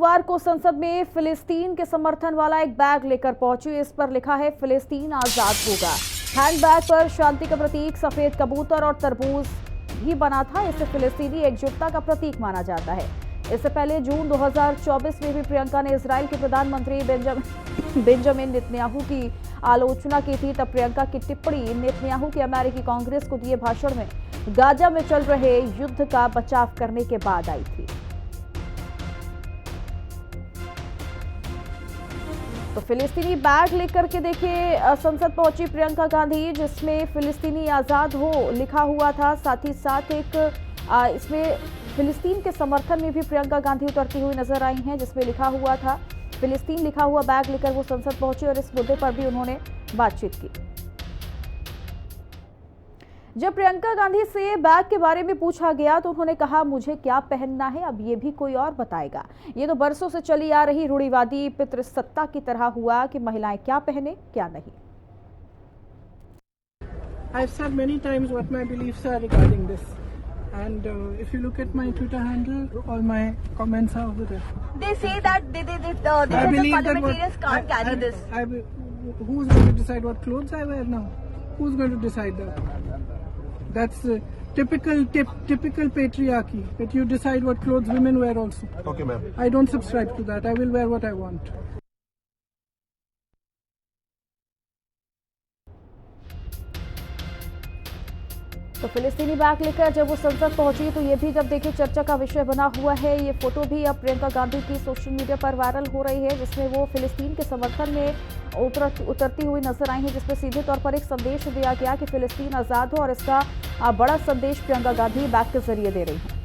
सोमवार को संसद में फिलिस्तीन के समर्थन वाला एक बैग लेकर पहुंची। इस पर लिखा है फिलिस्तीन आजाद होगा। हैंडबैग पर शांति का प्रतीक सफेद कबूतर और तरबूज भी बना था। इसे फिलिस्तीनी एकजुटता का प्रतीक माना जाता है। इससे पहले जून 2024 में भी प्रियंका ने इजराइल के प्रधानमंत्री बेंजामिन नेतन्याहू की आलोचना की थी। तब प्रियंका की टिप्पणी नेतन्याहू के अमेरिकी कांग्रेस को दिए भाषण में गाजा में चल रहे युद्ध का बचाव करने के बाद आई थी। तो फिलिस्तीनी बैग लेकर के देखिए संसद पहुंची प्रियंका गांधी, जिसमें फिलिस्तीनी आजाद हो लिखा हुआ था। साथ ही साथ एक इसमें फिलिस्तीन के समर्थन में भी प्रियंका गांधी उतरती हुई नजर आई हैं, जिसमें लिखा हुआ था फिलिस्तीन लिखा हुआ बैग लेकर वो संसद पहुंची और इस मुद्दे पर भी उन्होंने बातचीत की। जब प्रियंका गांधी से बैग के बारे में पूछा गया तो उन्होंने कहा, मुझे क्या पहनना है अब ये भी कोई और बताएगा। ये तो बरसों से चली आ रही रूढ़िवादी पितृसत्ता की तरह हुआ कि महिलाएं क्या पहने क्या नहीं। I've said many times what my beliefs are regarding this, and if you look at my Twitter handle, all my comments are over there. They say that they the parliamentarians can't carry this. Who's going to decide what clothes I wear now? Who's going to decide that? That's typical patriarchy, that you decide what clothes women wear also. Okay, ma'am. I don't subscribe to that. I will wear what I want. तो फिलिस्तीनी bag लेकर जब वो संसद पहुंची तो ये भी जब देखिए चर्चा का विषय बना हुआ है। ये फोटो भी अब प्रियंका गांधी की सोशल मीडिया पर वायरल हो रही है, जिसमें वो फिलिस्तीन के समर्थन में उतरती हुई नजर आई है, जिसमें सीधे तौर पर एक संदेश दिया गया कि फिलिस्तीन आजाद हो और इसका बड़ा संदेश प्रियंका गांधी बैग के जरिए दे रही है।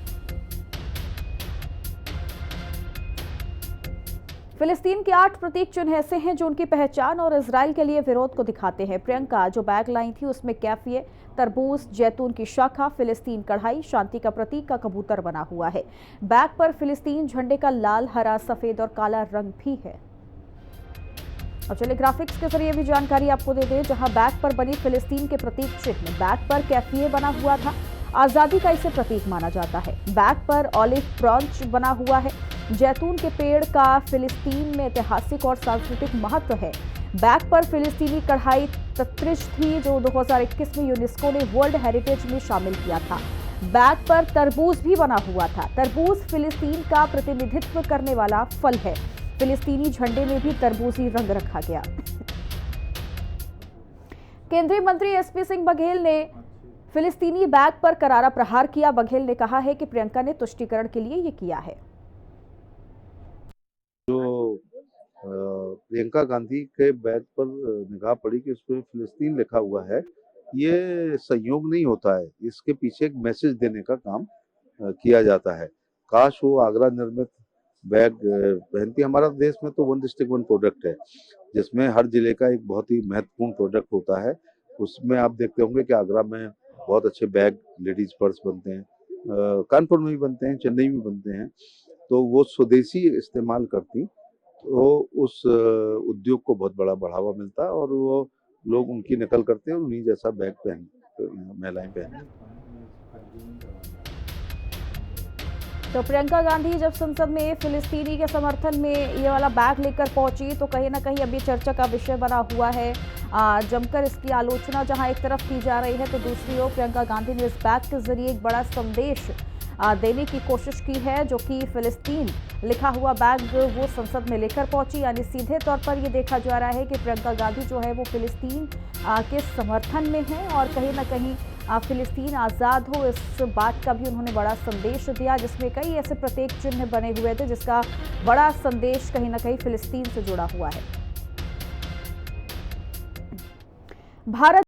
फिलिस्तीन के 8 प्रतीक चिन्ह ऐसे हैं जो उनकी पहचान और इजराइल के लिए विरोध को दिखाते हैं। प्रियंका जो बैग लाई थी उसमें कैफिए, तरबूज, जैतून की शाखा, फिलिस्तीन कढ़ाई, शांति का प्रतीक का कबूतर बना हुआ है। बैग पर फिलिस्तीन झंडे का लाल, हरा, सफेद और काला रंग भी है। और चलिए ग्राफिक्स के जरिए भी जानकारी आपको दे दें, जहां बैग पर बनी फिलिस्तीन के प्रतीक चिन्ह। बैग पर कैफिए बना हुआ था, आजादी का इसे प्रतीक माना जाता है। बैग पर ऑलिव ब्रांच बना हुआ है। जैतून के पेड़ का फिलिस्तीन में ऐतिहासिक और सांस्कृतिक महत्व है। बैग पर फिलिस्तीनी कढ़ाई तत्रिश थी, जो 2021 में यूनेस्को ने वर्ल्ड हेरिटेज में शामिल किया था। बैग पर तरबूज भी बना हुआ था। तरबूज फिलिस्तीन का प्रतिनिधित्व करने वाला फल है। फिलिस्तीनी झंडे में भी तरबूजी रंग रखा गया। केंद्रीय मंत्री एसपी सिंह बघेल ने फिलिस्तीनी बैग पर करारा प्रहार किया। बघेल ने कहा है कि प्रियंका ने तुष्टीकरण के लिए ये किया है। जो प्रियंका गांधी के बैग पर निगाह पड़ी कि उस पर फिलिस्तीन लिखा हुआ है, ये संयोग नहीं होता है। इसके पीछे एक मैसेज देने का काम किया जाता है। काश वो आगरा निर्मित बैग पहनती। हमारा देश में तो 1 डिस्ट्रिक्ट 1 प्रोडक्ट है, जिसमें हर जिले का एक बहुत ही महत्वपूर्ण प्रोडक्ट होता है। उसमें आप देखते होंगे कि आगरा में बहुत अच्छे बैग, लेडीज पर्स बनते हैं, कानपुर में भी बनते हैं, चेन्नई में बनते हैं। तो वो स्वदेशी इस्तेमाल करती तो उस उद्योग को बहुत बड़ा बढ़ावा मिलता है और वो लोग उनकी नकल करते हैं और उन्हीं जैसा बैग पहन महिलाएं पहनती। तो प्रियंका गांधी जब संसद में फिलिस्तीनी के समर्थन में ये वाला बैग लेकर पहुंची तो कहीं ना कहीं अभी चर्चा का विषय बना हुआ है। जमकर इसकी आलोचना जहां एक तरफ की जा रही है तो दूसरी ओर प्रियंका गांधी ने इस बैग के जरिए एक बड़ा संदेश देने की कोशिश की है, जो कि फिलिस्तीन लिखा हुआ बैग वो संसद में लेकर पहुंची। यानी सीधे तौर पर ये देखा जा रहा है कि प्रियंका गांधी जो है वो फिलिस्तीन के समर्थन में है और कहीं ना कहीं फिलिस्तीन आज़ाद हो, इस बात का भी उन्होंने बड़ा संदेश दिया, जिसमें कई ऐसे प्रतीक चिन्ह बने हुए थे जिसका बड़ा संदेश कहीं ना कहीं फिलिस्तीन से जुड़ा हुआ है। भारत